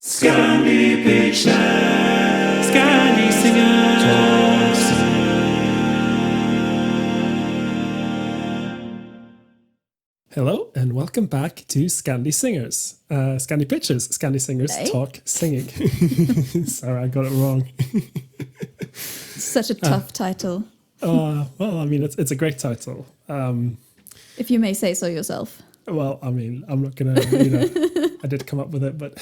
Scandi Pitches, Scandi Singers. Hello and welcome back to Scandi Singers. Scandi Pitches, Scandi Singers talk singing. Sorry, I got it wrong. Such a tough title. Well, I mean, it's a great title. If you may say so yourself. Well, I mean, I'm not gonna, I did come up with it, but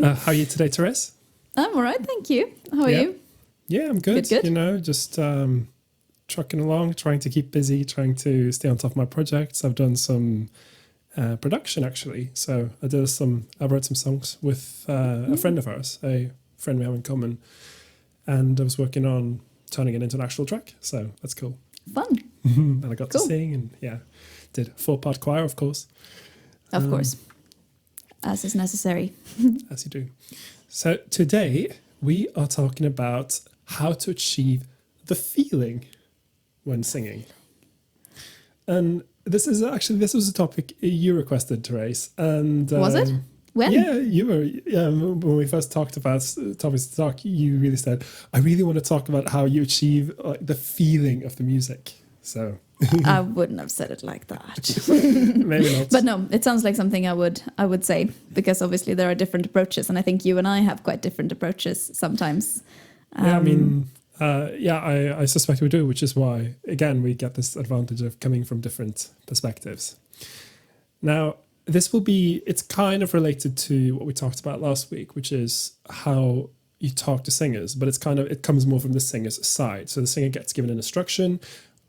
how are you today, Therese? I'm all right, thank you. How are you? Yeah, I'm good. Good. Just trucking along, trying to keep busy, trying to stay on top of my projects. I've done some production actually. So I wrote some songs with a friend of ours, a friend we have in common, and I was working on turning it into an actual track. So that's cool. Fun. And I got to sing and did a 4-part choir, of course. Of course. As is necessary. As you do. So today we are talking about how to achieve the feeling when singing. And this was a topic you requested, Therese. And was it? When? Yeah, you were. When we first talked about topics to talk, you really said, I really want to talk about how you achieve the feeling of the music. So I wouldn't have said it like that. Maybe not. But no, it sounds like something I would say, because obviously there are different approaches, and I think you and I have quite different approaches sometimes. I suspect we do, which is why, again, we get this advantage of coming from different perspectives. Now, it's kind of related to what we talked about last week, which is how you talk to singers, but it comes more from the singer's side. So the singer gets given an instruction,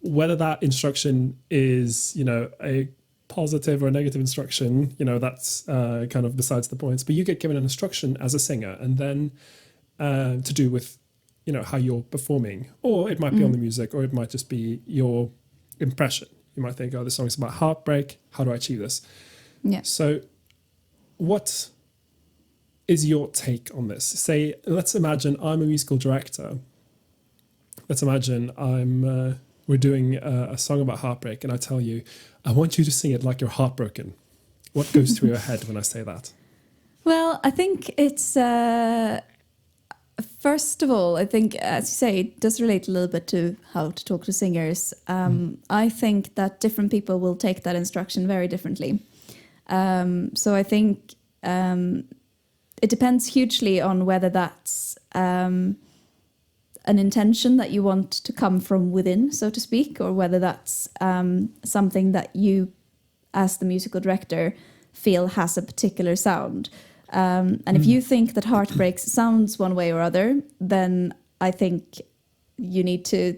whether that instruction is, a positive or a negative instruction, that's kind of besides the points, but you get given an instruction as a singer, and then to do with, how you're performing, or it might be on the music, or it might just be your impression. You might think, this song is about heartbreak. How do I achieve this? Yeah. So what is your take on this? Let's imagine I'm a musical director. Let's imagine we're doing a song about heartbreak, and I tell you, I want you to sing it like you're heartbroken. What goes through your head when I say that? Well, I think it's, first of all, I think, as you say, it does relate a little bit to how to talk to singers. I think that different people will take that instruction very differently. So I think it depends hugely on whether that's an intention that you want to come from within, so to speak, or whether that's something that you, as the musical director, feel has a particular sound. And if you think that heartbreaks sounds one way or other, then I think you need to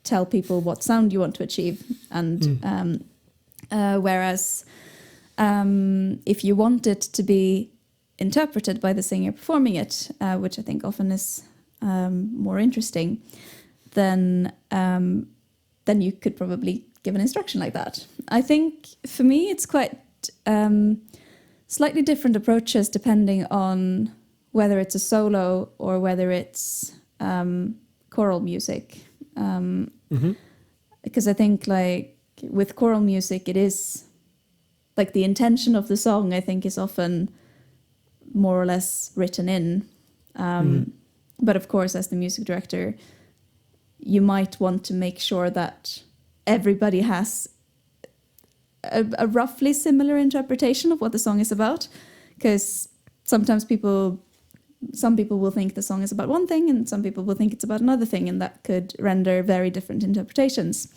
tell people what sound you want to achieve. And whereas if you want it to be interpreted by the singer performing it, which I think often is more interesting, then you could probably give an instruction like that. I think for me it's quite slightly different approaches depending on whether it's a solo or whether it's choral music. Because I think like with choral music, it is like the intention of the song, I think, is often more or less written in. But of course, as the music director, you might want to make sure that everybody has a roughly similar interpretation of what the song is about, because sometimes some people will think the song is about one thing and some people will think it's about another thing, and that could render very different interpretations.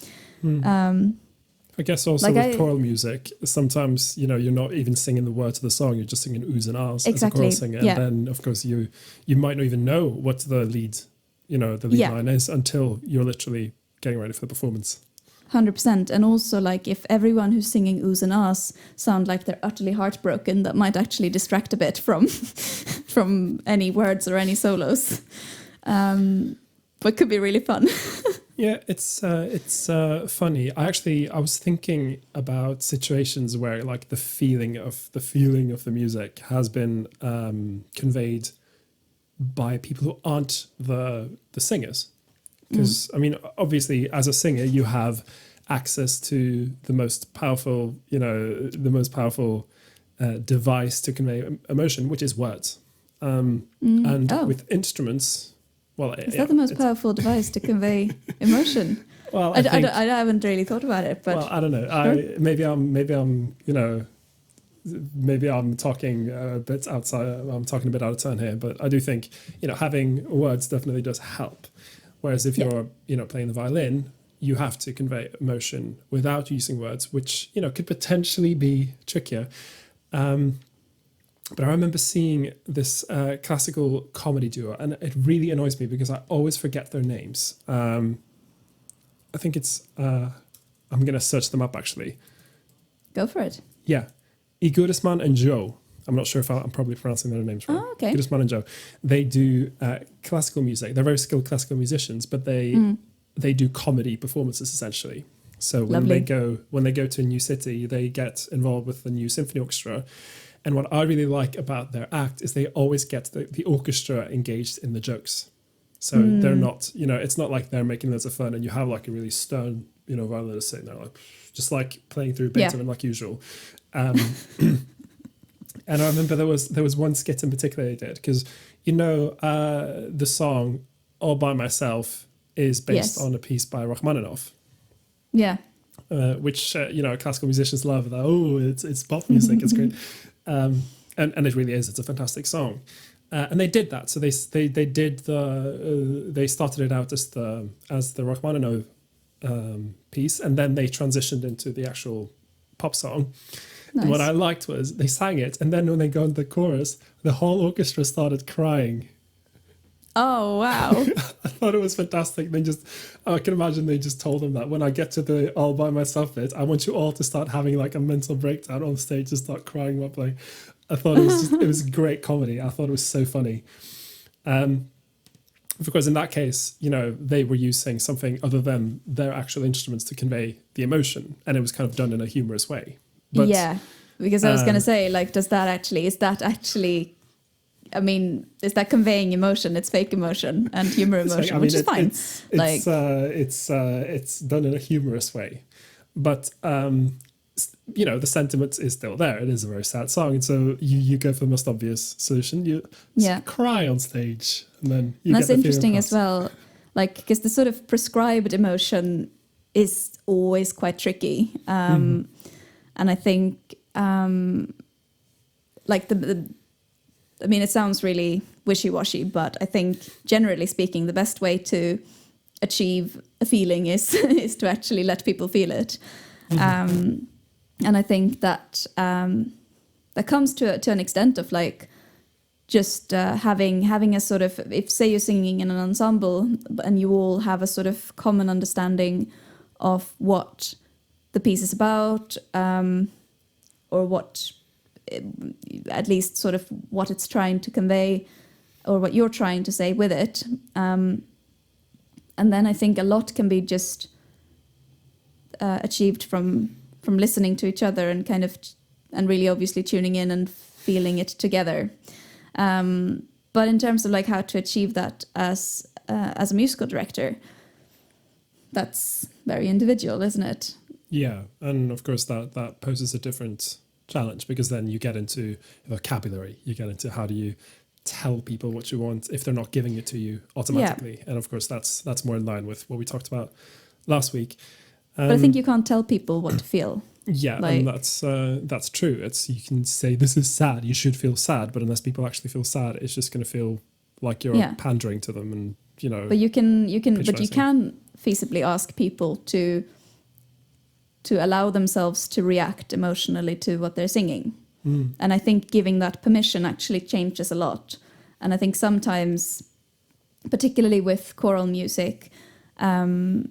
I guess also with choral music, sometimes, you're not even singing the words of the song, you're just singing oohs and ahs as a choral singer. And then, of course, you might not even know what the lead line is until you're literally getting ready for the performance. 100%. And also, like, if everyone who's singing oohs and ahs sound like they're utterly heartbroken, that might actually distract a bit from any words or any solos. But could be really fun. Yeah, it's funny. I was thinking about situations where like the feeling of the music has been conveyed by people who aren't the singers. Because I mean, obviously, as a singer, you have access to the most powerful device to convey emotion, which is words. And with instruments, well, is that the most powerful device to convey emotion? Well, I haven't really thought about it, but well, I don't know. Sure. Maybe I'm talking a bit outside. I'm talking a bit out of turn here, but I do think having words definitely does help. Whereas if you're playing the violin, you have to convey emotion without using words, which could potentially be trickier. But I remember seeing this classical comedy duo, and it really annoys me because I always forget their names. I think it's. I'm going to search them up actually. Go for it. Yeah, Igudesman and Joe. I'm not sure if I'm probably pronouncing their names wrong. Oh, okay. Igudesman and Joe. They do classical music. They're very skilled classical musicians, but they do comedy performances essentially. So when they go to a new city, they get involved with the new symphony orchestra. And what I really like about their act is they always get the orchestra engaged in the jokes. So they're not, it's not like they're making loads of fun and you have like a really stern, violinist sitting there, like just like playing through Beethoven like usual. And I remember there was one skit in particular they did because, the song All By Myself is based on a piece by Rachmaninoff. Yeah. Which, classical musicians love. That, it's pop music, it's great. And it really is. It's a fantastic song. And they did that. So they started it out as the Rachmaninoff piece, and then they transitioned into the actual pop song. Nice. And what I liked was they sang it, and then when they got into the chorus, the whole orchestra started crying. Oh, wow. I thought it was fantastic. I can imagine they just told them that when I get to the All By Myself bit, I want you all to start having like a mental breakdown on stage and start crying while playing. I thought it was great comedy. I thought it was so funny. Because in that case, they were using something other than their actual instruments to convey the emotion, and it was kind of done in a humorous way. But, yeah, because I was going to say, like, is that conveying emotion? It's fake emotion and humor emotion, which is fine. It's done in a humorous way, but the sentiment is still there. It is a very sad song, and so you go for the most obvious solution. You cry on stage, and then that's interesting as well. Like, because the sort of prescribed emotion is always quite tricky, and I think it sounds really wishy-washy, but I think generally speaking, the best way to achieve a feeling is to actually let people feel it. And I think that that comes to an extent of like just having a sort of, if say you're singing in an ensemble and you all have a sort of common understanding of what the piece is about, or what, at least sort of what it's trying to convey or what you're trying to say with it. And then I think a lot can be just achieved from listening to each other and and really obviously tuning in and feeling it together. But in terms of like how to achieve that as a musical director, that's very individual, isn't it? Yeah, and of course that poses a different challenge, because then you get into vocabulary, you get into how do you tell people what you want if they're not giving it to you automatically. And of course that's more in line with what we talked about last week. But I think you can't tell people what to feel. Yeah, and that's true. You can say this is sad, you should feel sad, but unless people actually feel sad, it's just going to feel like you're pandering to them, and But you can feasibly ask people to allow themselves to react emotionally to what they're singing. And I think giving that permission actually changes a lot. And I think sometimes, particularly with choral music, I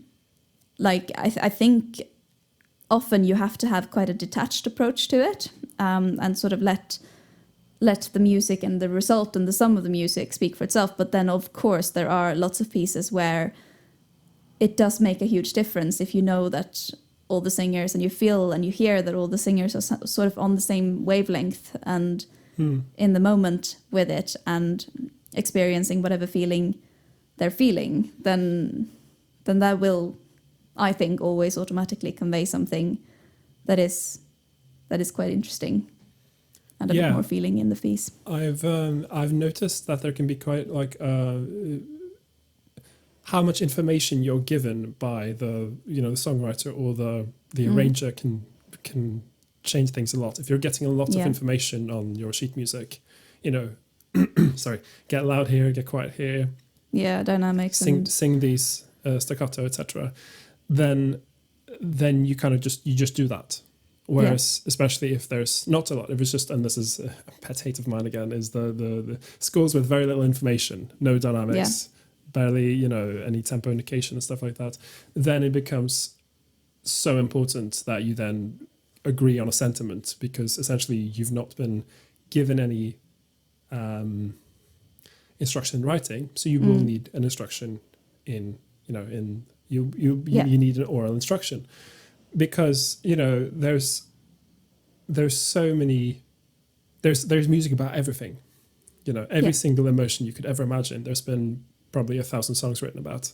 think often you have to have quite a detached approach to it, and sort of let the music and the result and the sum of the music speak for itself. But then, of course, there are lots of pieces where it does make a huge difference if you know that all the singers, and you feel and you hear that all the singers are sort of on the same wavelength and in the moment with it and experiencing whatever feeling they're feeling, then that will, I think, always automatically convey something that is quite interesting. and a bit more feeling in the piece. I've noticed that there can be quite like how much information you're given by the songwriter or the arranger can change things a lot. If you're getting a lot of information on your sheet music, sorry, get loud here, get quiet here, dynamics, sing these staccato, etc. Then you kind of just do that. Whereas, especially if there's not a lot, if it's just, and this is a pet hate of mine again, is the scores with very little information, no dynamics, barely, any tempo indication and stuff like that, then it becomes so important that you then agree on a sentiment, because essentially you've not been given any instruction in writing, so you will need an instruction you need an oral instruction. Because there's so many, there's music about everything, every single emotion you could ever imagine. There's been probably 1,000 songs written about.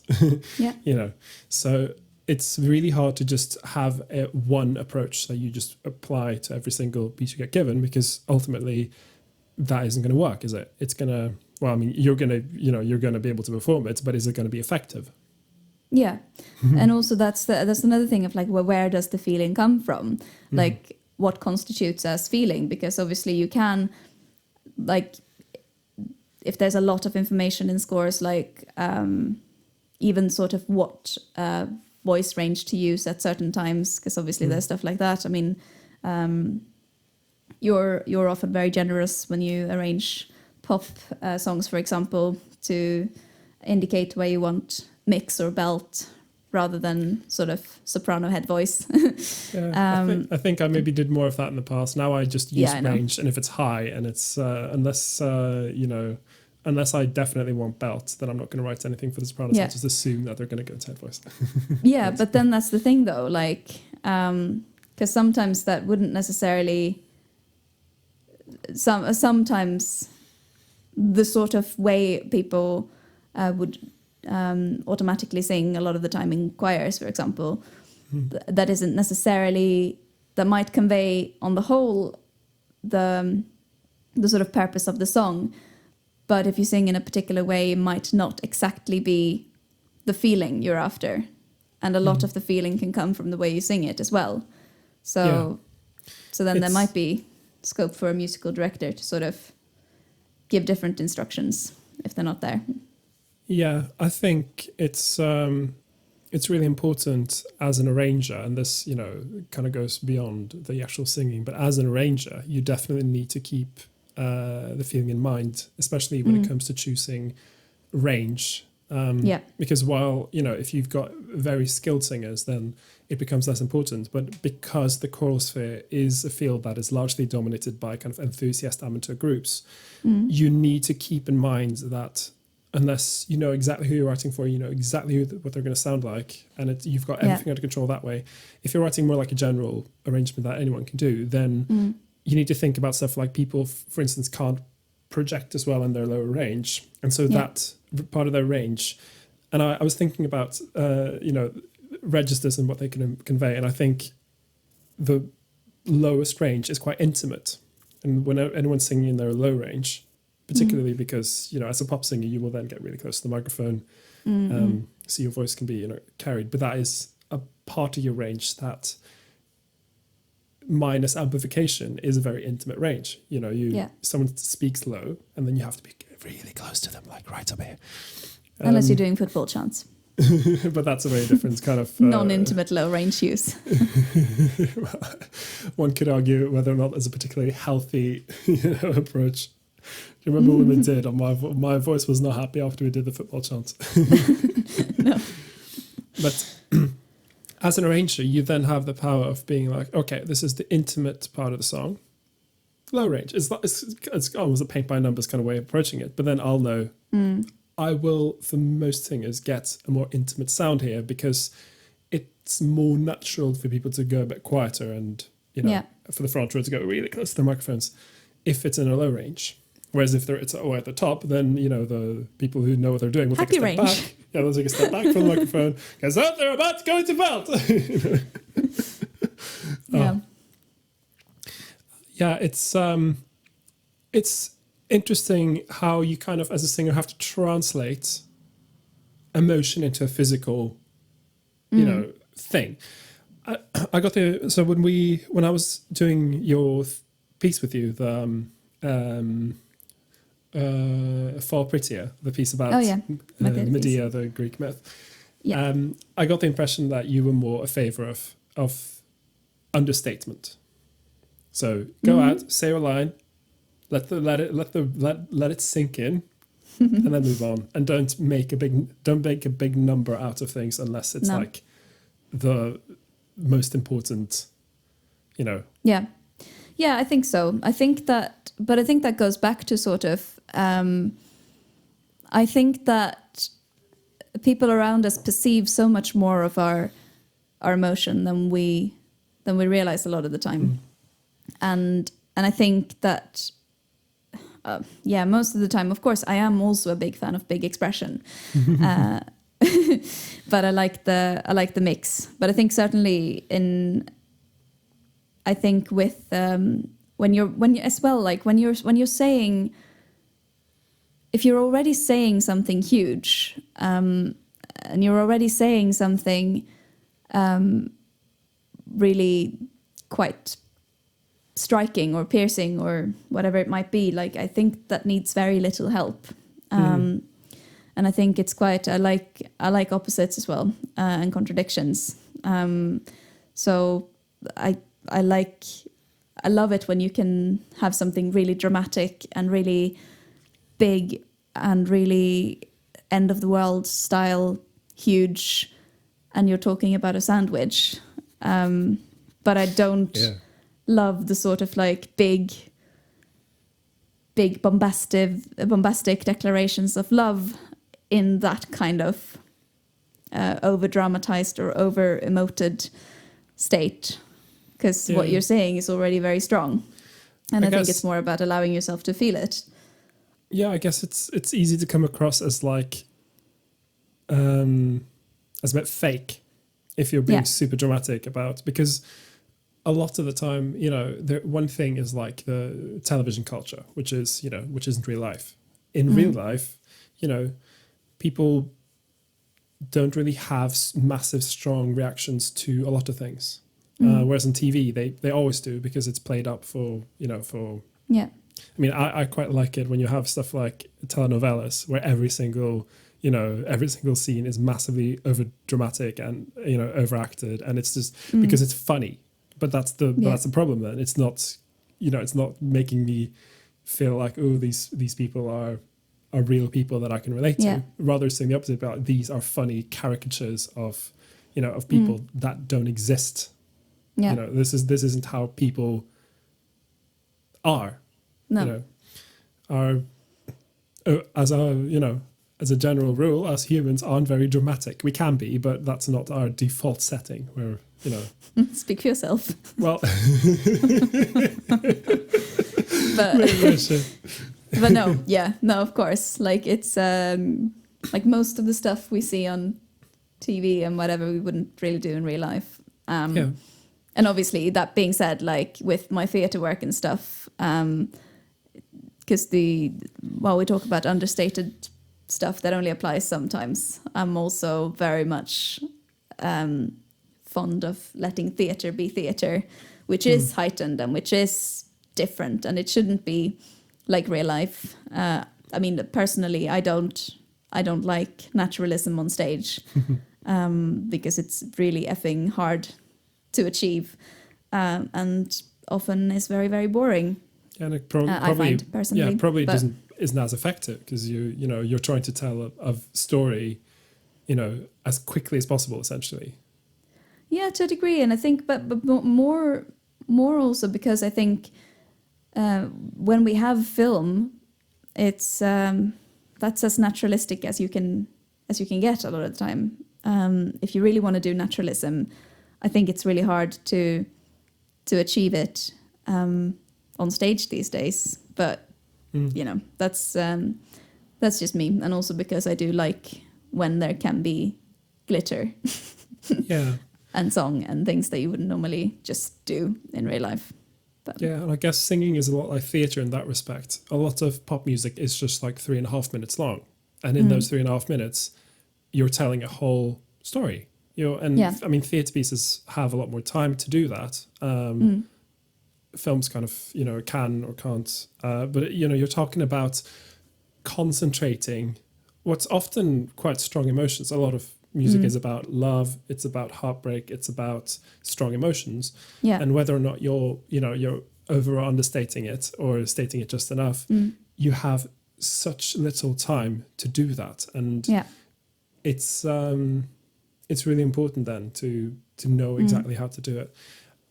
So it's really hard to just have one approach that you just apply to every single piece you get given, because ultimately that isn't going to work, is it? It's gonna, well, I mean, you're gonna be able to perform it, but is it going to be effective? Yeah, and also that's another thing of like, well, where does the feeling come from? Like, what constitutes as feeling? Because obviously you can, like, if there's a lot of information in scores, like even sort of what voice range to use at certain times, because obviously there's stuff like that. I mean, you're often very generous when you arrange pop songs, for example, to indicate where you want mix or belt rather than sort of soprano head voice. I think I maybe did more of that in the past. Now I just use range, and if it's high and it's unless I definitely want belt, then I'm not going to write anything for the sopranos. I just assume that they're going to go into head voice. But then that's the thing though, like because sometimes that wouldn't necessarily sometimes the sort of way people would automatically sing a lot of the time in choirs, for example, that isn't necessarily, that might convey on the whole the sort of purpose of the song, but if you sing in a particular way, it might not exactly be the feeling you're after, and a lot of the feeling can come from the way you sing it as well. So then there might be scope for a musical director to sort of give different instructions if they're not there. Yeah, I think it's really important as an arranger, and this, kind of goes beyond the actual singing, but as an arranger, you definitely need to keep the feeling in mind, especially when it comes to choosing range. Because while, if you've got very skilled singers, then it becomes less important. But because the choral sphere is a field that is largely dominated by kind of enthusiast amateur groups, you need to keep in mind that unless you know exactly who you're writing for, you know exactly what they're going to sound like, and you've got everything under control that way. If you're writing more like a general arrangement that anyone can do, then you need to think about stuff like people, for instance, can't project as well in their lower range. And so that part of their range, and I was thinking about, registers and what they can convey. And I think the lowest range is quite intimate. And when anyone's singing in their low range, particularly because, as a pop singer, you will then get really close to the microphone. So your voice can be, carried. But that is a part of your range that, minus amplification, is a very intimate range. Someone speaks low, and then you have to be really close to them, like right up here. Unless you're doing football chants. But that's a very different kind of... non-intimate low-range use. One could argue whether or not there's a particularly healthy approach. Do you remember when they did? My voice was not happy after we did the football chant. No. But as an arranger, you then have the power of being like, okay, this is the intimate part of the song. Low range. It's almost a paint by numbers kind of way of approaching it. But then I'll know... I will, for most singers, get a more intimate sound here because it's more natural for people to go a bit quieter and, for the front row to go really close to their microphones if it's in a low range. Whereas if it's at the top, then, the people who know what they're doing will take a step back. Yeah, they'll take a step back from the microphone because they're about to go into belt. Yeah. Yeah, it's... it's interesting how you kind of, as a singer, have to translate emotion into a physical, thing. I got so when I was doing your piece with you, the Far Prettier, the piece about Medea, the Greek myth. Yeah. I got the impression that you were more a favor of understatement. So go out, say a line, let it sink in, and then move on. And don't make a big number out of things unless it's like the most important, Yeah, I think so. I think that goes back to sort of. I think that people around us perceive so much more of our emotion than we realize a lot of the time, and I think that. Most of the time, of course, I am also a big fan of big expression, but I like the mix. But I think certainly with when you're saying, if you're already saying something huge, and you're already saying something really quite striking or piercing or whatever it might be, like I think that needs very little help, and I think it's quite. I like opposites as well, and contradictions. So I love it when you can have something really dramatic and really big and really end of the world style, huge, and you're talking about a sandwich. But I don't love the sort of like big bombastic declarations of love in that kind of over dramatized or over emoted state, because what you're saying is already very strong, and I think it's more about allowing yourself to feel it. I guess it's easy to come across as like as a bit fake if you're being super dramatic about, because a lot of the time, one thing is like the television culture, which isn't real life. In real life, people don't really have massive, strong reactions to a lot of things. Whereas on TV, they always do, because it's played up for. I mean, I quite like it when you have stuff like telenovelas where every single scene is massively over dramatic and overacted, and it's just because it's funny. But that's the problem. Then it's not making me feel like, oh, these people are real people that I can relate to. Rather, saying the opposite, about these are funny caricatures of people that don't exist. This isn't how people are. No. As a general rule, us humans aren't very dramatic. We can be, but that's not our default setting. We're Speak for yourself. Well, but no, of course. Like it's like most of the stuff we see on TV and whatever we wouldn't really do in real life. And obviously, that being said, like with my theatre work and stuff, because while we talk about understated stuff that only applies sometimes, I'm also very much fond of letting theatre be theatre, which is heightened and which is different, and it shouldn't be like real life. I mean, personally, I don't like naturalism on stage because it's really effing hard to achieve, and often is very, very boring. And it probably, I find personally, isn't as effective, because you're trying to tell a story, as quickly as possible, essentially. Yeah, to a degree, and I think, but more also because I think when we have film, it's that's as naturalistic as you can get a lot of the time. If you really want to do naturalism, I think it's really hard to achieve it on stage these days. But that's just me, and also because I do like when there can be glitter. And song and things that you wouldn't normally just do in real life. Yeah, and I guess singing is a lot like theatre in that respect. A lot of pop music is just like 3.5 minutes long, and in those 3.5 minutes, you're telling a whole story. And I mean, theatre pieces have a lot more time to do that. Films kind of can or can't, but you're talking about concentrating what's often quite strong emotions. A lot of music is about love, it's about heartbreak, it's about strong emotions, and whether or not you're over or understating it or stating it just enough, you have such little time to do that, and it's really important then to know exactly how to do it.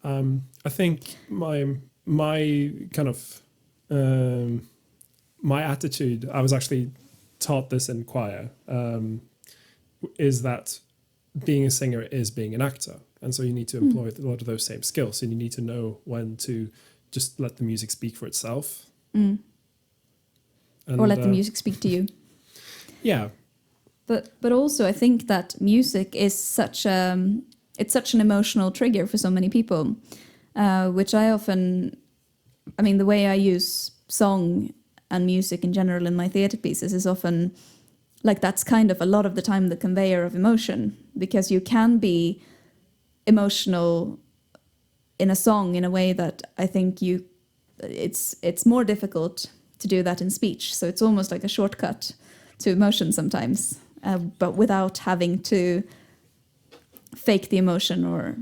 I think my kind of my attitude, I was actually taught this in choir, is that being a singer is being an actor. And so you need to employ a lot of those same skills. And you need to know when to just let the music speak for itself. And, or let the music speak to you. Yeah. But also I think that music is such an emotional trigger for so many people, which the way I use song and music in general in my theatre pieces is often like that's kind of a lot of the time the conveyor of emotion, because you can be emotional in a song in a way that I think it's more difficult to do that in speech. So it's almost like a shortcut to emotion sometimes, but without having to fake the emotion, or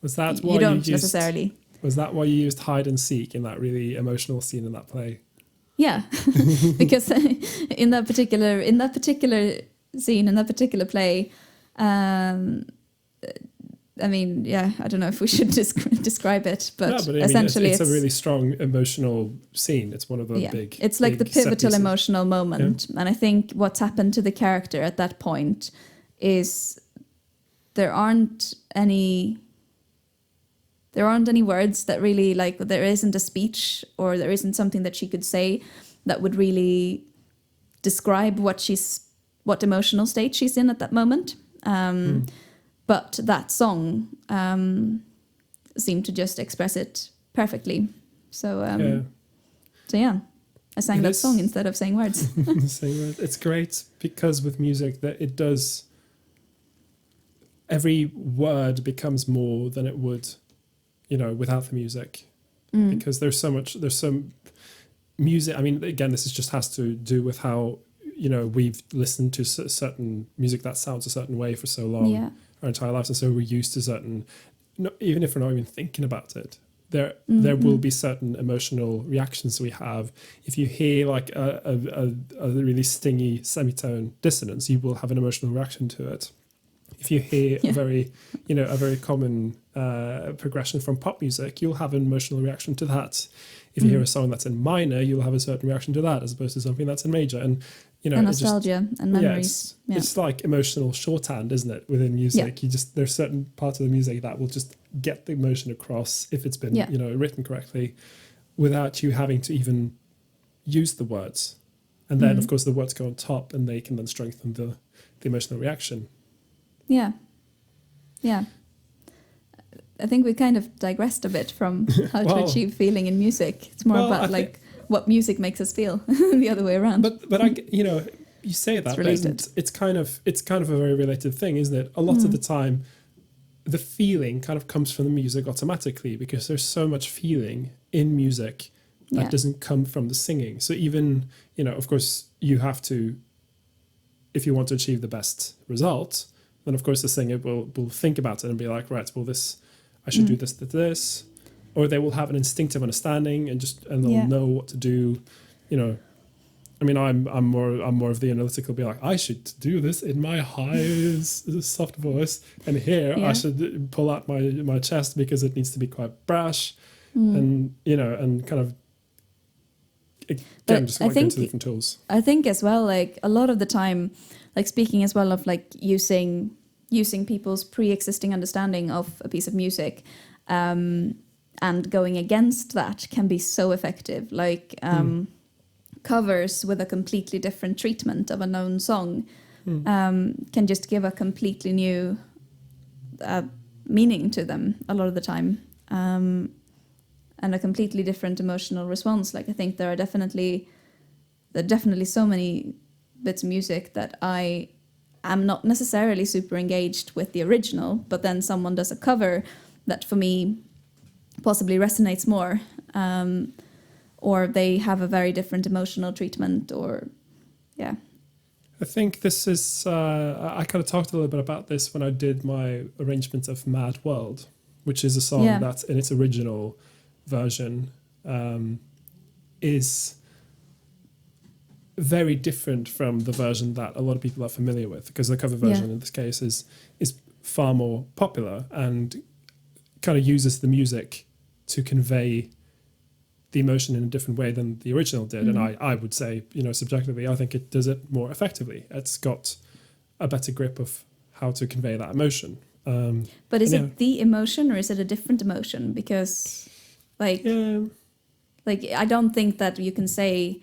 was that why you don't necessarily. Was that why you used hide and seek in that really emotional scene in that play? Yeah, because in that particular scene, in that particular play, I don't know if we should describe it, but essentially it's a really strong emotional scene. It's one of the big. It's like the pivotal emotional moment, and I think what's happened to the character at that point is there aren't any words that really, like, there isn't a speech or there isn't something that she could say that would really describe what emotional state she's in at that moment. But that song seemed to just express it perfectly. So I sang that song instead of saying words. It's great because with music that it does, every word becomes more than it would without the music, because there's some music. I mean, again, this just has to do with how we've listened to certain music that sounds a certain way for so long, our entire lives, and so we're used to certain. Even if we're not even thinking about it, there will be certain emotional reactions we have. If you hear like a really stingy semitone dissonance, you will have an emotional reaction to it. If you hear a very common progression from pop music, you'll have an emotional reaction to that. If you hear a song that's in minor, you'll have a certain reaction to that, as opposed to something that's in major. And and nostalgia and memories. It's like emotional shorthand, isn't it? Within music, there's certain parts of the music that will just get the emotion across if it's been written correctly, without you having to even use the words. And then, of course, the words go on top, and they can then strengthen the emotional reaction. Yeah. I think we kind of digressed a bit from how to achieve feeling in music. It's more about what music makes us feel, the other way around. But you say that, but it's kind of a very related thing, isn't it? A lot of the time, the feeling kind of comes from the music automatically, because there's so much feeling in music that doesn't come from the singing. So even of course, you have to, if you want to achieve the best result, then of course the singer will think about it and be like, right, well, I should do this, or they will have an instinctive understanding and they'll know what to do. I mean, I'm more of the analytical, be like, I should do this in my high soft voice, and here I should pull out my chest because it needs to be quite brash, and and kind of again just like into different tools. I think as well, like a lot of the time, like speaking as well of like using people's pre-existing understanding of a piece of music, and going against that can be so effective. Like covers with a completely different treatment of a known song can just give a completely new meaning to them a lot of the time. and a completely different emotional response. Like I think there are definitely so many bits of music that I am not necessarily super engaged with the original, but then someone does a cover that for me possibly resonates more, or they have a very different emotional treatment, or yeah. I think this is, I kind of talked a little bit about this when I did my arrangement of Mad World, which is a song that in its original version is very different from the version that a lot of people are familiar with, because the cover version in this case is far more popular and kind of uses the music to convey the emotion in a different way than the original did. And I would say, subjectively, I think it does it more effectively. It's got a better grip of how to convey that emotion. But is it the emotion, or is it a different emotion? Because like I don't think that you can say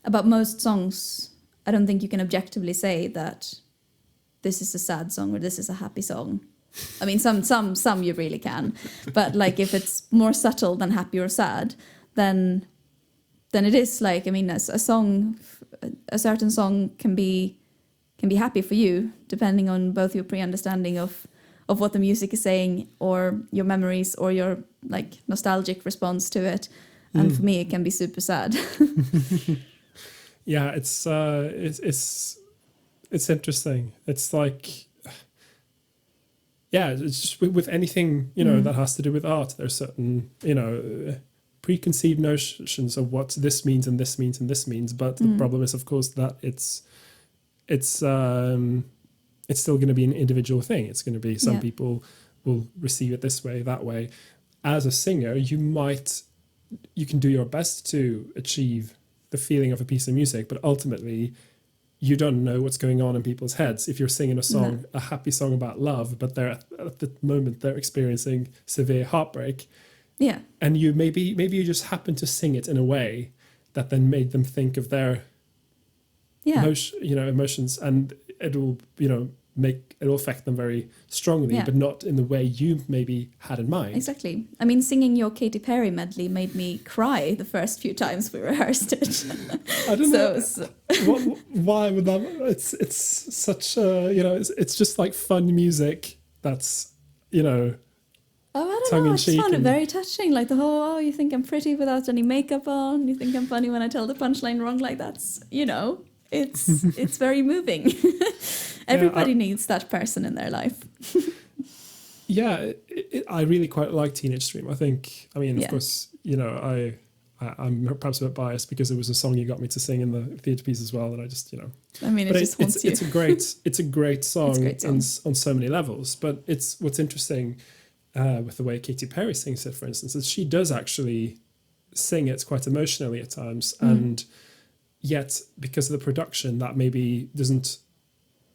about most songs, I don't think you can objectively say that this is a sad song or this is a happy song. I mean, some you really can, but like if it's more subtle than happy or sad, then it is like, I mean, a certain song can be happy for you depending on both your pre-understanding of what the music is saying, or your memories, or your like nostalgic response to it. And for me, it can be super sad. Yeah, it's interesting. It's like, it's just with anything, that has to do with art, there's certain, preconceived notions of what this means and this means and this means. But the problem is, of course, that it's still going to be an individual thing. It's going to be some people will receive it this way, that way. As a singer, you can do your best to achieve the feeling of a piece of music, but ultimately you don't know what's going on in people's heads. If you're singing a song, a happy song about love, but they're at the moment they're experiencing severe heartbreak. Yeah. And maybe you just happen to sing it in a way that then made them think of their emotions, and it'll affect them very strongly, but not in the way you maybe had in mind. Exactly. I mean, singing your Katy Perry medley made me cry the first few times we rehearsed it. I don't know. Why would that? It's such it's just like fun music that's I don't know. I just found it very touching. Like the whole, you think I'm pretty without any makeup on. You think I'm funny when I tell the punchline wrong. Like that's, it's very moving. Everybody needs that person in their life. I really quite like Teenage Dream. I think, of course, I'm perhaps a bit biased because it was a song you got me to sing in the theatre piece as well, and I just, it just haunts you. It's a great song, on so many levels. But it's what's interesting with the way Katy Perry sings it, for instance, is she does actually sing it quite emotionally at times, and yet because of the production, that maybe doesn't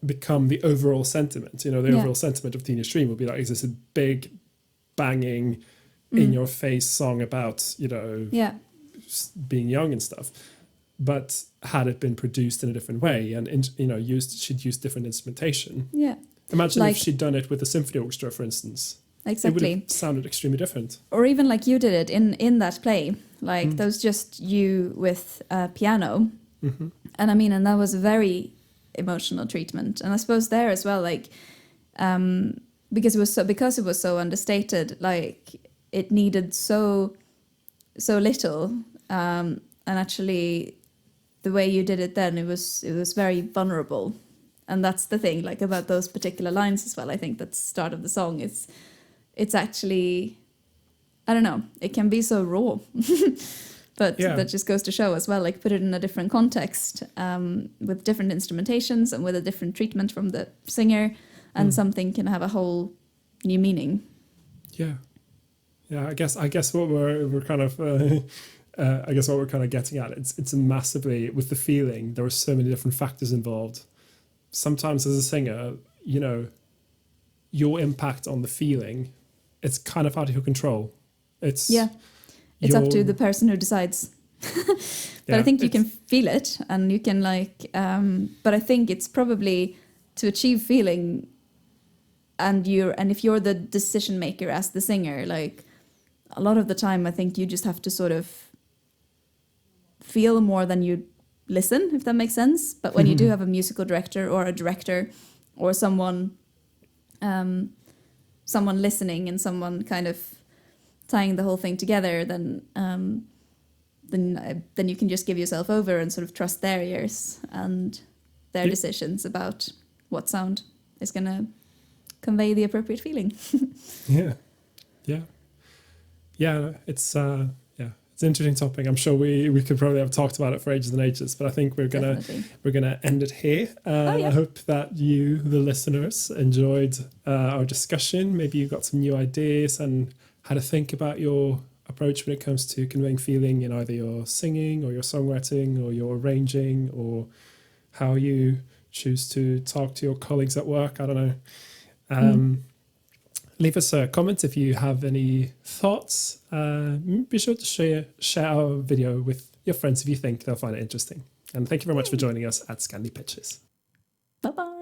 become the overall sentiment. The overall sentiment of Teenage Dream would be like, is this a big, banging, in-your-face song about, being young and stuff. But had it been produced in a different way and, she'd used different instrumentation. Yeah. Imagine if she'd done it with a symphony orchestra, for instance. Exactly. It would have sounded extremely different. Or even like you did it in that play. Like that was just you with piano. Mm-hmm. And that was a very emotional treatment. And I suppose there as well, like, because it was so understated, like it needed so little. And actually the way you did it then, it was very vulnerable. And that's the thing, like about those particular lines as well. I think that's the start of the song. It's actually, I don't know, it can be so raw. But that just goes to show as well, like put it in a different context, with different instrumentations and with a different treatment from the singer, and something can have a whole new meaning. Yeah. Yeah, I guess what we're kind of what we're kind of getting at, it's massively with the feeling. There are so many different factors involved. Sometimes as a singer, your impact on the feeling, it's kind of out of your control. It's up to the person who decides. But I think you can feel it, and you can but I think it's probably to achieve feeling, and if you're the decision maker as the singer, like a lot of the time, I think you just have to sort of feel more than you listen, if that makes sense. But when you do have a musical director or a director or someone listening and someone kind of tying the whole thing together, then you can just give yourself over and sort of trust their ears and their decisions about what sound is going to convey the appropriate feeling. It's it's an interesting topic. I'm sure we could probably have talked about it for ages and ages, but I think we're gonna end it here. I hope that you, the listeners, enjoyed our discussion. Maybe you got some new ideas and how to think about your approach when it comes to conveying feeling in either your singing or your songwriting or your arranging, or how you choose to talk to your colleagues at work. I don't know. Leave us a comment if you have any thoughts. Be sure to share our video with your friends if you think they'll find it interesting. And thank you very much for joining us at Scandi Pitches. Bye-bye.